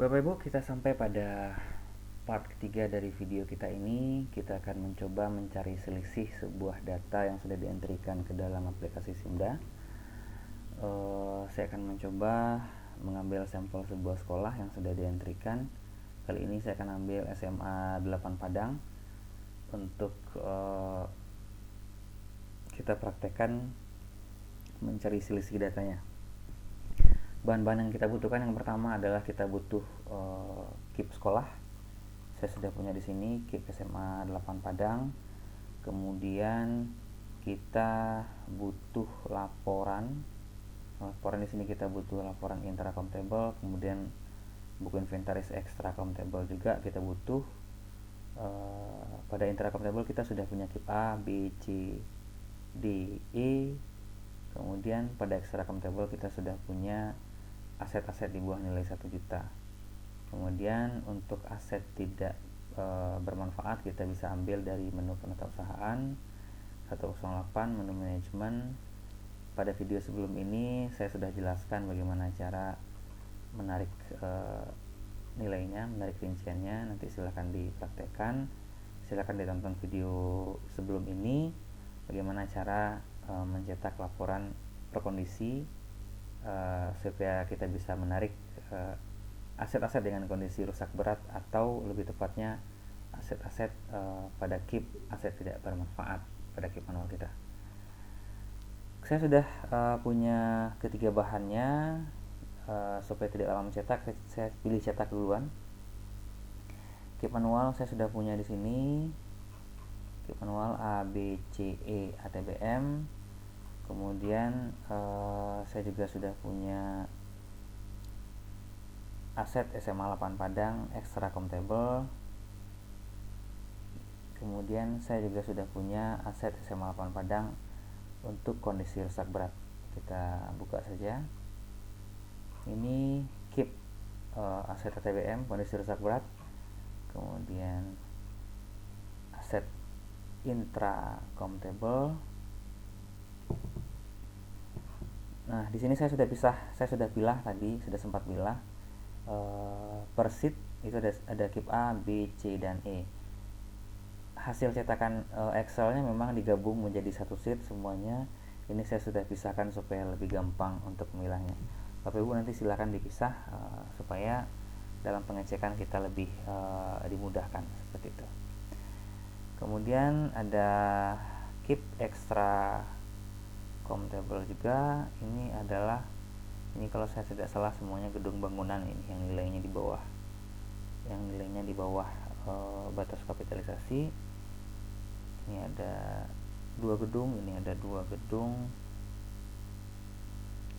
Bapak Ibu, kita sampai pada part ketiga dari video kita ini. Kita akan mencoba mencari selisih sebuah data yang sudah dientrikan ke dalam aplikasi Simda. Saya akan mencoba mengambil sampel sebuah sekolah yang sudah dientrikan. Kali ini saya akan ambil SMA 8 Padang untuk kita praktekkan mencari selisih datanya. Bahan-bahan yang kita butuhkan yang pertama adalah kita butuh KIP sekolah. Saya sudah punya di sini KIP SMA 8 Padang. Kemudian kita butuh laporan. Laporan di sini kita butuh laporan intracom table, kemudian buku inventaris extracom table juga kita butuh. Pada intracom table kita sudah punya KIP A, B, C, D, E. Kemudian pada extracom table kita sudah punya aset-aset di bawah nilai 1 juta. Kemudian untuk aset tidak bermanfaat kita bisa ambil dari menu penetausahaan 108 menu manajemen. Pada video sebelum ini saya sudah jelaskan bagaimana cara menarik nilainya, menarik rinciannya. Nanti silahkan dipraktekkan, silahkan ditonton video sebelum ini bagaimana cara mencetak laporan per kondisi supaya kita bisa menarik aset-aset dengan kondisi rusak berat, atau lebih tepatnya aset-aset pada KIP aset tidak bermanfaat pada KIP manual kita. Saya sudah punya ketiga bahannya. Supaya tidak lama mencetak, saya pilih cetak duluan. KIP manual saya sudah punya di sini. KIP manual A, B, C, E, ATBM. Kemudian saya juga sudah punya aset SMA 8 Padang extracom table. Kemudian saya juga sudah punya aset SMA 8 Padang untuk kondisi rusak berat. Kita buka saja. Ini KIP aset ATBM kondisi rusak berat. Kemudian aset intracom table. Nah, di sini saya sudah pilah tadi, sudah sempat pilah per sheet itu ada KIP A, B, C, dan E. Hasil cetakan Excel-nya memang digabung menjadi satu sheet semuanya. Ini saya sudah pisahkan supaya lebih gampang untuk memilahnya. Bapak Ibu nanti silakan dipisah supaya dalam pengecekan kita lebih dimudahkan seperti itu. Kemudian ada KIP extra table juga. Ini kalau saya tidak salah semuanya gedung bangunan ini yang nilainya di bawah, batas kapitalisasi. Ini ada 2 gedung, ini ada 2 gedung,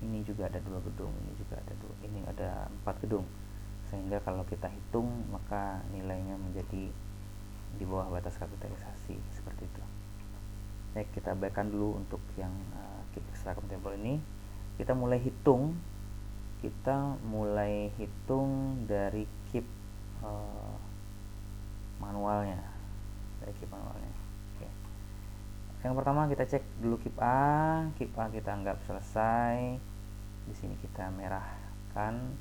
ini juga ada 2 gedung, ini ada 4 gedung, sehingga kalau kita hitung maka nilainya menjadi di bawah batas kapitalisasi seperti itu. Baik, kita abaikan dulu untuk yang KIP extracom table ini. Kita mulai hitung dari KIP manualnya. Oke. Yang pertama kita cek dulu KIP A kita anggap selesai. Di sini kita merahkan,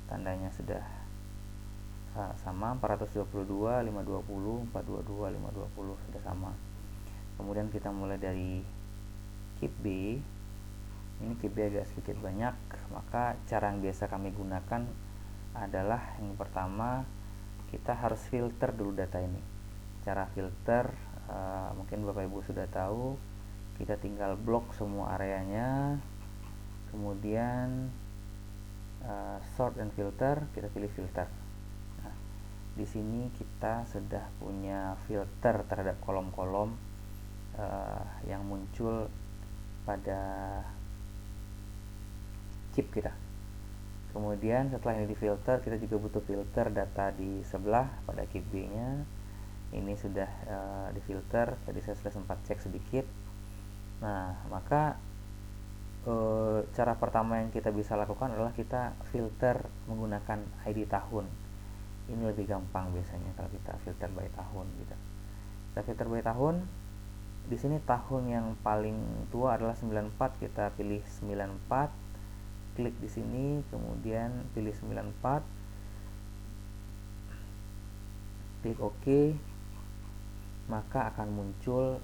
tandanya sudah sama, 422, 520, 422, 520 sudah sama. Kemudian kita mulai dari KIP B. Ini KIP B agak sedikit banyak, maka cara yang biasa kami gunakan adalah yang pertama kita harus filter dulu data ini. Cara filter mungkin Bapak Ibu sudah tahu, kita tinggal blok semua areanya, kemudian sort and filter, kita pilih filter. Nah, di sini kita sudah punya filter terhadap kolom-kolom yang muncul pada KIP kita. Kemudian setelah ini difilter, kita juga butuh filter data di sebelah pada KIP B nya. Ini sudah difilter, tadi saya sudah sempat cek sedikit. Nah, maka cara pertama yang kita bisa lakukan adalah kita filter menggunakan ID tahun. Ini lebih gampang biasanya kalau kita filter by tahun gitu. Kita filter by tahun. Di sini tahun yang paling tua adalah 94, kita pilih 94, klik di sini, kemudian pilih 94. klik OK, maka akan muncul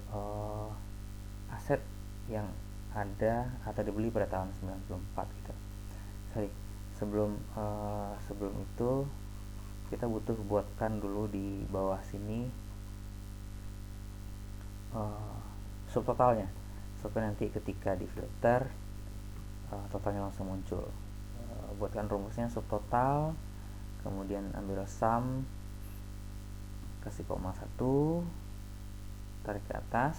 aset yang ada atau dibeli pada tahun 94 gitu. Sorry, sebelum itu kita butuh buatkan dulu di bawah sini subtotalnya, supaya nanti ketika di filter totalnya langsung muncul. Buatkan rumusnya subtotal, kemudian ambil sum, kasih koma 1, tarik ke atas.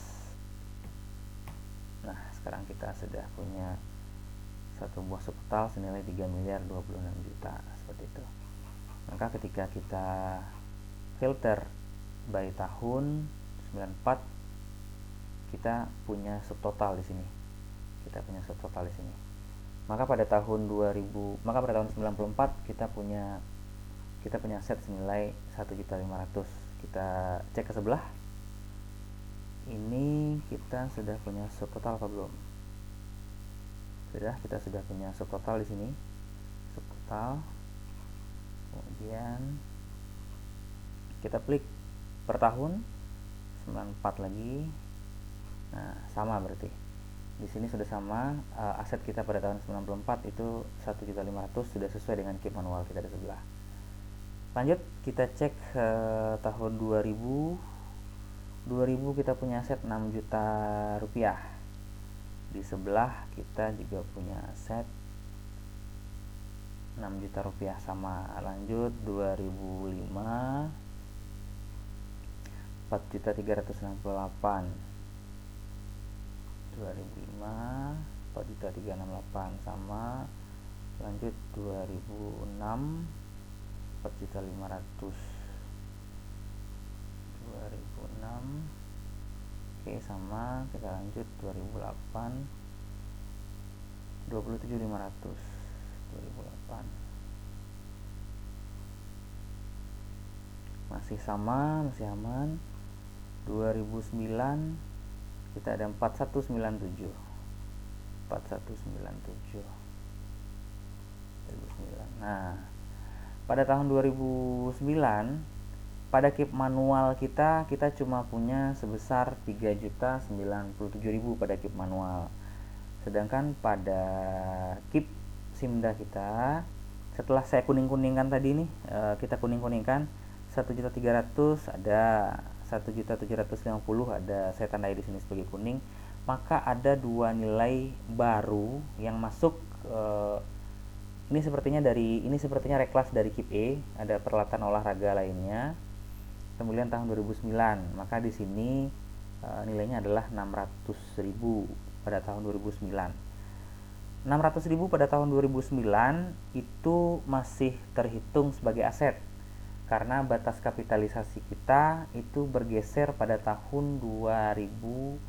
Nah, sekarang kita sudah punya satu buah subtotal senilai 3.026.000.000, seperti itu. Maka ketika kita filter by tahun 94, kita punya subtotal di sini. Maka pada tahun 94 kita punya aset senilai 1.500.000. Kita cek ke sebelah. Ini kita sudah punya subtotal apa belum? Kita sudah punya subtotal di sini. Subtotal. Kemudian kita klik per tahun 94 lagi. Nah, sama berarti. Di sini sudah sama, aset kita pada tahun 94 itu 1.500.000 sudah sesuai dengan KIP manual kita di sebelah. Lanjut kita cek tahun 2000 kita punya aset 6 juta rupiah. Di sebelah kita juga punya aset 6 juta rupiah sama. Lanjut 2005 4.368, 2005 4.368 sama. Lanjut 2006 4.500.000, 2006. Oke, sama. Kita lanjut 2008 27.500, 2008 masih sama, masih aman. 2009 kita ada 4197, 2009. Nah, pada tahun 2009 pada KIP manual kita cuma punya sebesar 3.097.000 pada KIP manual. Sedangkan pada KIP Simda kita, setelah saya kuning-kuningkan tadi nih, kita kuning-kuningkan 1.300.000 ada, 1.750.000 ada, saya tandai di sini sebagai kuning. Maka ada dua nilai baru yang masuk. Ini sepertinya reklas dari KIP E, ada peralatan olahraga lainnya. Kemudian tahun 2009, maka di sini nilainya adalah 600.000 pada tahun 2009. 600.000 pada tahun 2009 itu masih terhitung sebagai aset, karena batas kapitalisasi kita itu bergeser pada tahun 2015.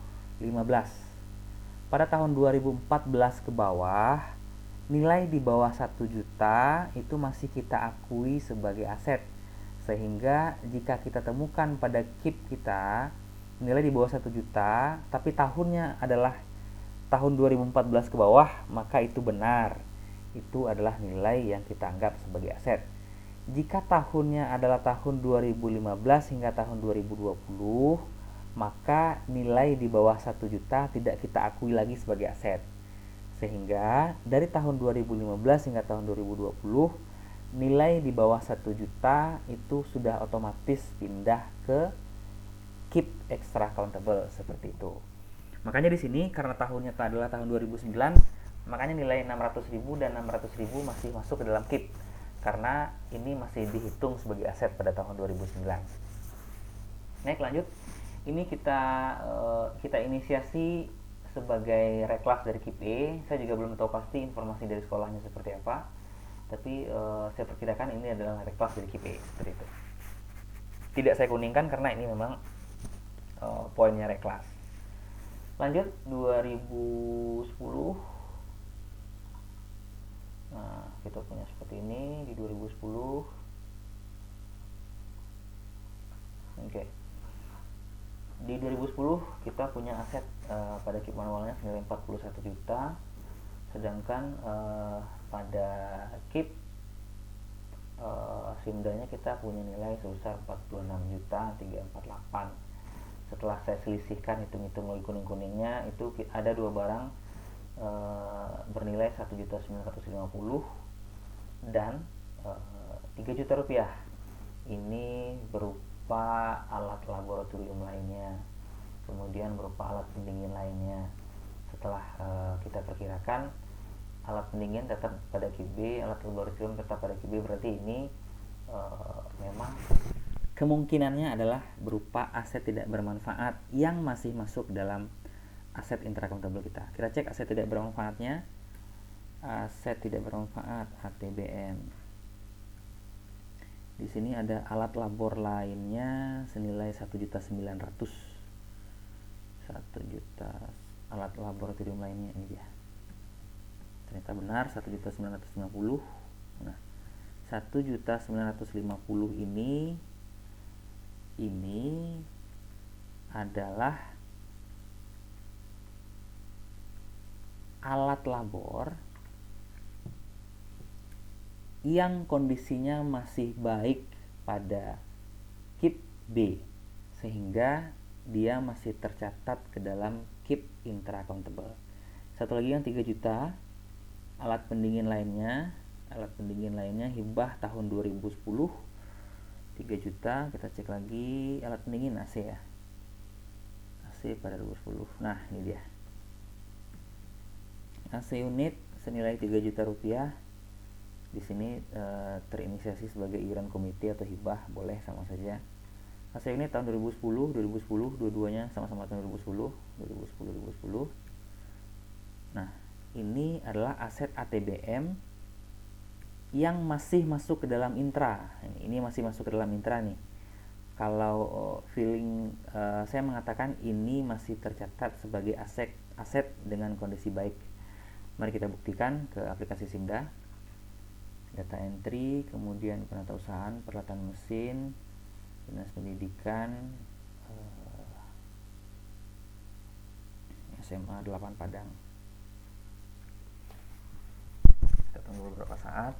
Pada tahun 2014 ke bawah, nilai di bawah 1 juta itu masih kita akui sebagai aset. Sehingga jika kita temukan pada KIP kita nilai di bawah 1 juta, tapi tahunnya adalah tahun 2014 ke bawah, maka itu benar. Itu adalah nilai yang kita anggap sebagai aset. Jika tahunnya adalah tahun 2015 hingga tahun 2020, maka nilai di bawah 1 juta tidak kita akui lagi sebagai aset. Sehingga dari tahun 2015 hingga tahun 2020, nilai di bawah 1 juta itu sudah otomatis pindah ke KIP extra countable, seperti itu. Makanya di sini karena tahunnya adalah tahun 2009, makanya nilai 600.000 dan 600.000 masih masuk ke dalam KIP, karena ini masih dihitung sebagai aset pada tahun 2009. Naik lanjut. Ini kita inisiasi sebagai reklas dari KIP E. Saya juga belum tahu pasti informasi dari sekolahnya seperti apa, tapi saya perkirakan ini adalah reklas dari KIP E, seperti itu. Tidak saya kuningkan karena ini memang poinnya reklas. Lanjut 2010. Nah, kita punya seperti ini di 2010. Oke. Di 2010 kita punya aset pada KIP manualnya senilai 41 juta. Sedangkan pada KIP Simdanya kita punya nilai sebesar 46.348. Setelah saya selisihkan, hitung-hitung lagi kuning-kuningnya, itu ada dua barang bernilai 1.950 dan 3 juta rupiah. Ini berupa alat laboratorium lainnya, kemudian berupa alat pendingin lainnya. Setelah kita perkirakan, alat pendingin tetap pada QB, alat laboratorium tetap pada QB, berarti ini memang kemungkinannya adalah berupa aset tidak bermanfaat yang masih masuk dalam aset intra-akuntabel kita. Kita cek aset tidak bermanfaatnya. Aset tidak bermanfaat ATBM. Di sini ada alat labor lainnya senilai 1.900.000. 1 juta alat laboratorium lainnya, ini dia. Ternyata benar 1.950. Nah, 1.950 ini adalah alat labor yang kondisinya masih baik pada KIP B, sehingga dia masih tercatat ke dalam KIP intra-accountable. Satu lagi yang 3 juta, alat pendingin lainnya hibah tahun 2010, 3 juta. Kita cek lagi alat pendingin AC ya, AC pada 2010. Nah, ini dia AC unit senilai 3 juta rupiah. Di sini terinisiasi sebagai iuran komite atau hibah, boleh sama saja. AC unit tahun 2010, dua-duanya sama-sama tahun 2010. Nah, ini adalah aset ATBM yang masih masuk ke dalam intra. Ini masih masuk ke dalam intra nih. Kalau feeling saya mengatakan ini masih tercatat sebagai aset dengan kondisi baik. Mari kita buktikan ke aplikasi Simda. Data entry, kemudian penatausahaan, peralatan mesin, dinas pendidikan, SMA 8 Padang. Kita tunggu beberapa saat.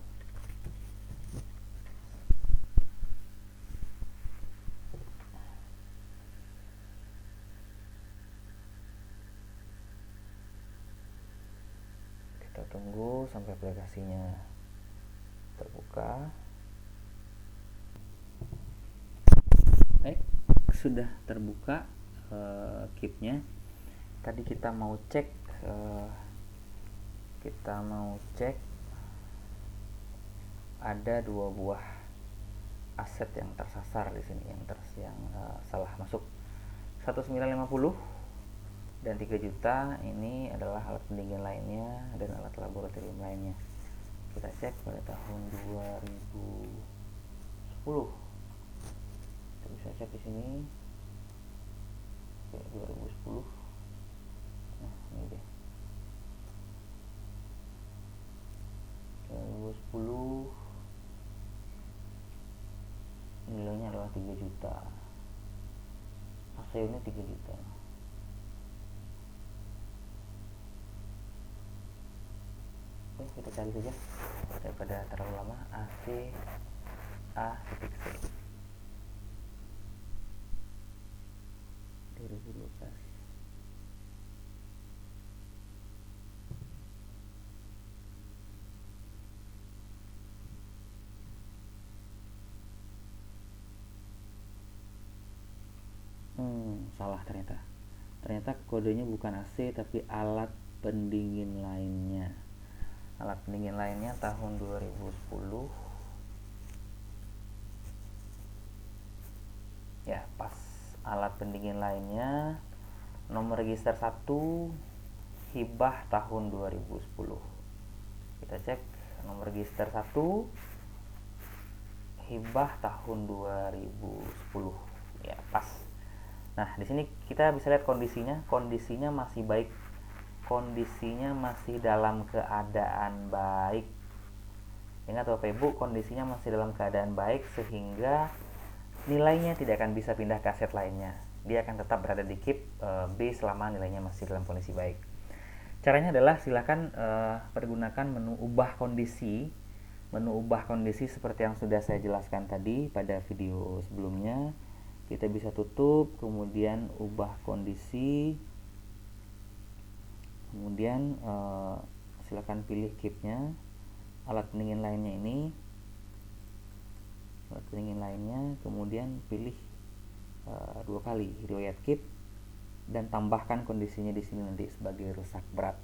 Kita tunggu sampai aplikasinya terbuka. Baik, sudah terbuka KIP-nya. Tadi kita mau cek ada 2 buah aset yang tersasar di sini, yang salah masuk. 1.950 dan 3 juta ini adalah alat pendingin lainnya dan alat laboratorium lainnya. Kita cek pada tahun 2010. Kita bisa cek di sini. Oke, 2010. Nah, ini dia. 2010 nilainya adalah 3 juta. AC-nya 3 juta. Oke, kita cari saja daripada terlalu lama. AC A.C 2012. Salah ternyata kodenya bukan AC tapi alat pendingin lainnya. Alat pendingin lainnya tahun 2010. Ya, pas. Alat pendingin lainnya nomor register 1 hibah tahun 2010. Kita cek nomor register 1 hibah tahun 2010. Ya, pas. Nah, di sini kita bisa lihat kondisinya masih baik. Kondisinya masih dalam keadaan baik. Ingat Bapak Ibu, kondisinya masih dalam keadaan baik sehingga nilainya tidak akan bisa pindah ke aset lainnya. Dia akan tetap berada di KIP B selama nilainya masih dalam kondisi baik. Caranya adalah silakan pergunakan menu ubah kondisi Menu ubah kondisi seperti yang sudah saya jelaskan tadi pada video sebelumnya. Kita bisa tutup, kemudian ubah kondisi, kemudian silakan pilih keep-nya. Alat pendingin lainnya ini, alat pendingin lainnya, kemudian pilih 2 kali riwayat keep dan tambahkan kondisinya di sini nanti sebagai rusak berat.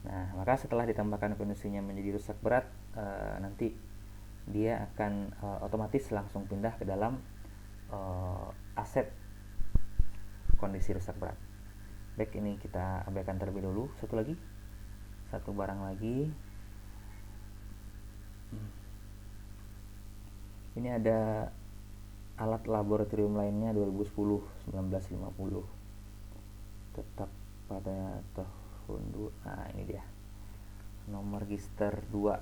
Nah, maka setelah ditambahkan kondisinya menjadi rusak berat, nanti dia akan otomatis langsung pindah ke dalam aset kondisi rusak berat. Baik, ini kita abaikan terlebih dulu. Satu barang lagi. Ini ada alat laboratorium lainnya 2010 1950. Tetap pada tahun 2. Nah, ini dia. Nomor register 2.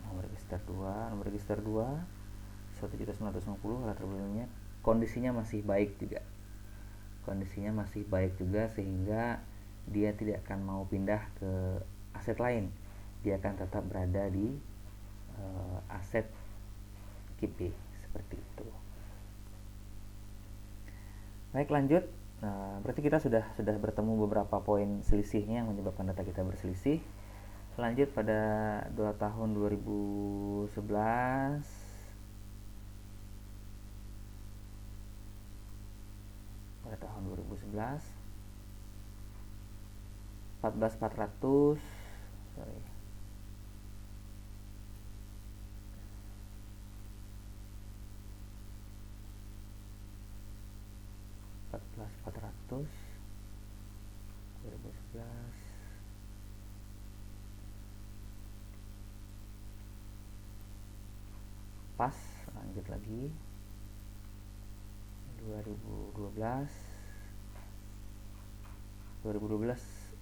Nomor register 2 1.950 alat laboratoriumnya. Kondisinya masih baik juga sehingga dia tidak akan mau pindah ke aset lain. Dia akan tetap berada di aset keep B seperti itu. Baik, lanjut. Nah, berarti kita sudah bertemu beberapa poin selisihnya yang menyebabkan data kita berselisih. Lanjut pada tahun 2011. Pada tahun 2011 14400 sorry 14400 2011 pas. Lanjut lagi 2012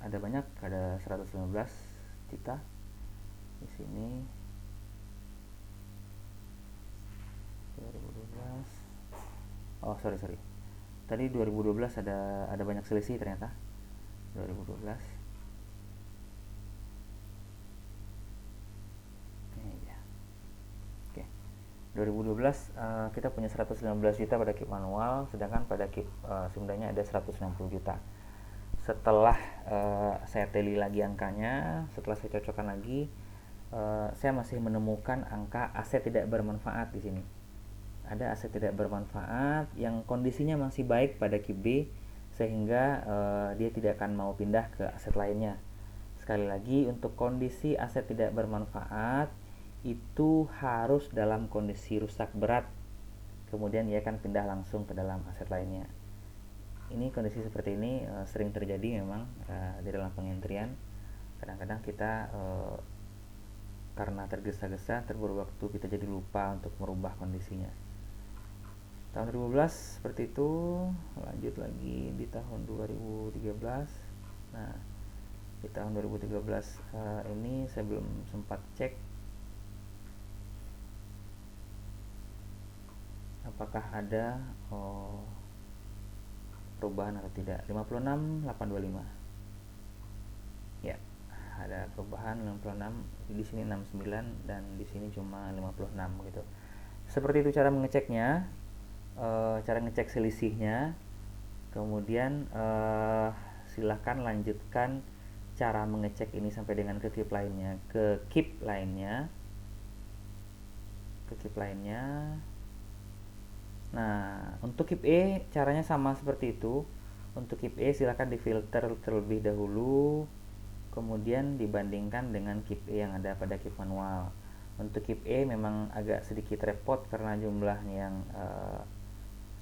ada banyak, ada 115 juta di sini. 2012 sorry tadi 2012 ada banyak selisih ternyata. 2012 ini dia. Oke, 2012 kita punya 115 juta pada keep manual, sedangkan pada keep Sumdanya ada 160 juta. Setelah saya tally lagi angkanya, setelah saya cocokkan lagi, saya masih menemukan angka aset tidak bermanfaat di sini. Ada aset tidak bermanfaat yang kondisinya masih baik pada keep B, sehingga dia tidak akan mau pindah ke aset lainnya. Sekali lagi, untuk kondisi aset tidak bermanfaat itu harus dalam kondisi rusak berat, kemudian ia akan pindah langsung ke dalam aset lainnya. Ini kondisi seperti ini sering terjadi memang di dalam pengentrian. Kadang-kadang kita karena tergesa-gesa, terburu waktu, kita jadi lupa untuk merubah kondisinya. Tahun 2012 seperti itu. Lanjut lagi di tahun 2013. Nah, di tahun 2013 ini saya belum sempat cek apakah ada perubahan atau tidak. 56.825 ya, ada perubahan 56. Di sini 69 dan di sini cuma 56 gitu. Seperti itu cara mengeceknya, cara ngecek selisihnya. Kemudian silahkan lanjutkan cara mengecek ini sampai dengan ke keep lainnya. Nah, untuk keep E caranya sama seperti itu. Untuk keep E silakan difilter terlebih dahulu, kemudian dibandingkan dengan keep E yang ada pada keep manual. Untuk keep E memang agak sedikit repot karena jumlahnya yang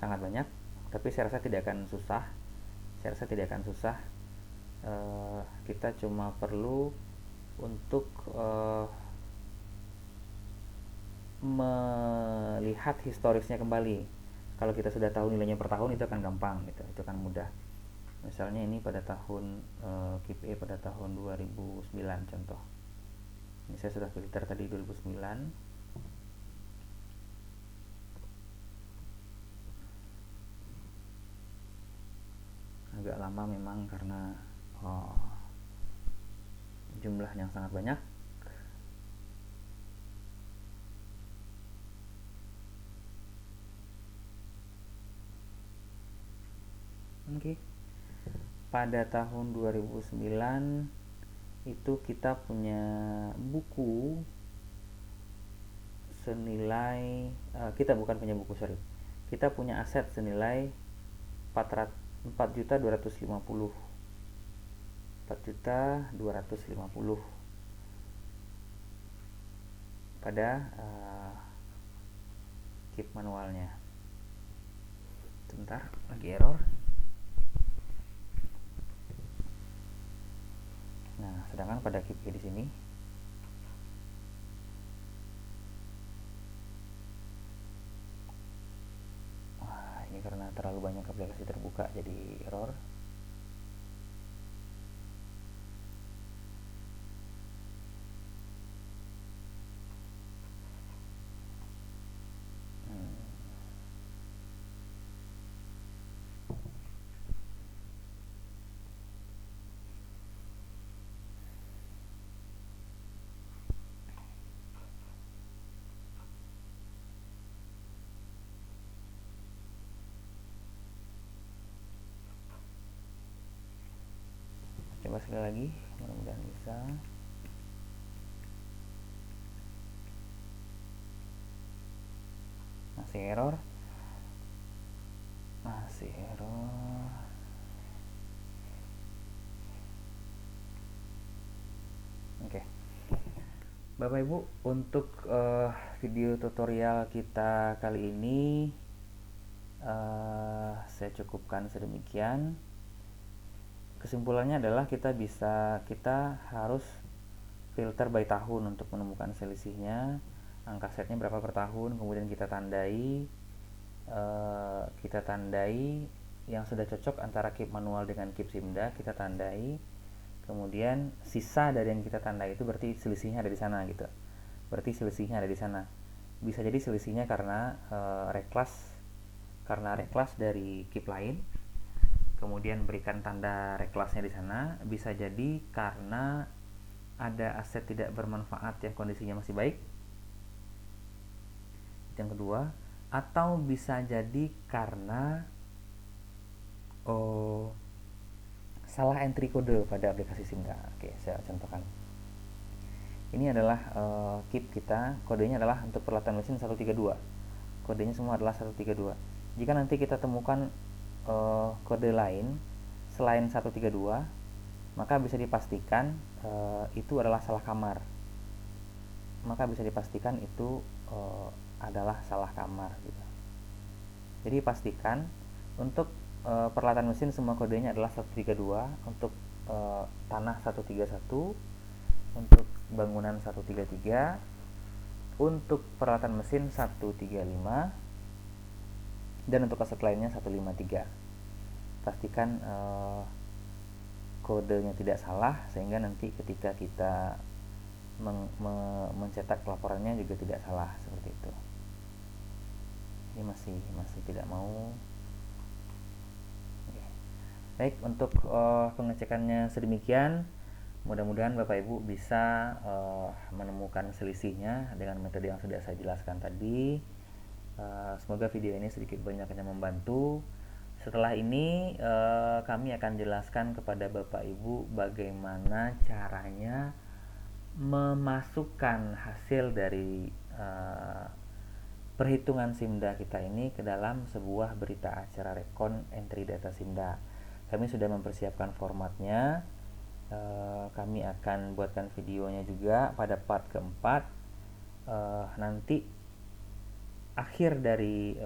sangat banyak, tapi saya rasa tidak akan susah. Kita cuma perlu untuk melihat historisnya kembali. Kalau kita sudah tahu nilainya per tahun, itu akan gampang gitu, itu akan mudah. Misalnya ini pada tahun keep E pada tahun 2009 contoh. Ini saya sudah filter tadi 2009. Agak lama memang karena jumlah yang sangat banyak. Oke. Pada tahun 2009 itu kita punya buku senilai kita bukan punya buku, sorry. Kita punya aset senilai 4.250.000. 4.250.000 pada keep manualnya. Sebentar, lagi error. Nah, sedangkan pada keep di sini ini karena terlalu banyak aplikasi terbuka jadi error. Coba sekali lagi, mudah-mudahan bisa. Masih error. Oke. Bapak Ibu, untuk video tutorial kita kali ini saya cukupkan sedemikian. Kesimpulannya adalah kita harus filter by tahun untuk menemukan selisihnya, angka setnya berapa per tahun, kemudian kita tandai yang sudah cocok antara keep manual dengan keep Simda, kita tandai. Kemudian sisa dari yang kita tandai itu berarti selisihnya ada di sana gitu. Bisa jadi selisihnya karena reklas dari keep lain. Kemudian berikan tanda reklasnya di sana. Bisa jadi karena ada aset tidak bermanfaat yang kondisinya masih baik. Yang kedua, atau bisa jadi karena salah entry kode pada aplikasi Simda. Oke, saya contohkan. Ini adalah keep kita, kodenya adalah untuk peralatan mesin 132. Kodenya semua adalah 132. Jika nanti kita temukan kode lain selain 132, maka bisa dipastikan itu adalah salah kamar. Gitu. Jadi pastikan untuk peralatan mesin semua kodenya adalah 132, untuk tanah 131, untuk bangunan 133, untuk peralatan mesin 135, dan untuk aset lainnya 153. Pastikan kodenya tidak salah sehingga nanti ketika kita mencetak laporannya juga tidak salah seperti itu. Ini masih tidak mau. Baik, untuk pengecekannya sedemikian. Mudah-mudahan Bapak Ibu bisa menemukan selisihnya dengan metode yang sudah saya jelaskan tadi. Semoga video ini sedikit banyaknya membantu. Setelah ini kami akan jelaskan kepada Bapak Ibu bagaimana caranya memasukkan hasil dari perhitungan Simda kita ini ke dalam sebuah berita acara rekon entry data Simda. Kami sudah mempersiapkan formatnya. Kami akan buatkan videonya juga pada part keempat. Nanti akhir dari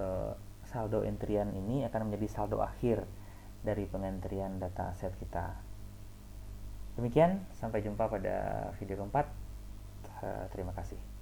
saldo entrian ini akan menjadi saldo akhir dari pengentrian data aset kita. Demikian, sampai jumpa pada video keempat. Terima kasih.